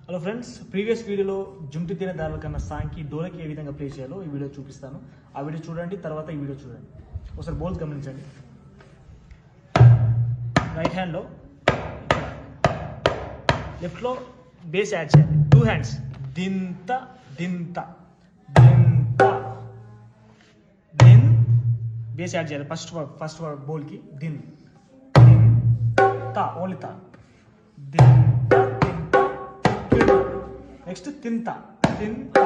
Hello friends, previous వీడియోలో జుంటి తినే దారుల కన్నా సాంగ్కి డోలకి ఏ విధంగా ప్లే చేయాలో ఈ వీడియో చూపిస్తాను. ఆ వీడియో చూడండి, తర్వాత ఈ వీడియో చూడండి. ఒకసారి బోల్స్ గమనించండి. రైట్ హ్యాండ్లో లెఫ్ట్లో బేస్ యాడ్ చేయాలి. 2 హ్యాండ్స్ దింత దింత దింత దిన్ బేస్ యాడ్ చేయాలి. ఫస్ట్ బోల్కి దిన్ దిన్ తా, ఓన్లీ తా, దిన్ నెక్స్ట్ తింత తింత,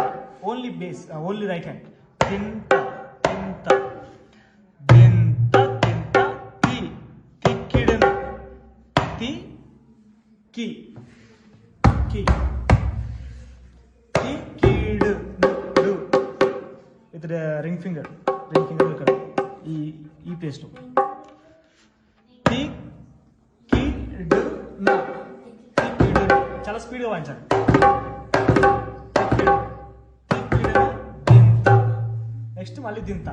only base, only right hand. తింత తింత దింత తింత తి తిక్కిడన్ తి కి కి తిక్కిడు డు విత్ రింగ్ ఫింగర్ ఇక్కడ ఈ ప్లేస్లో తి కి డు నా తిక్కిడు. చాలా స్పీడ్గా వాయించాలి. నెక్స్ట్ మళ్ళీ దింత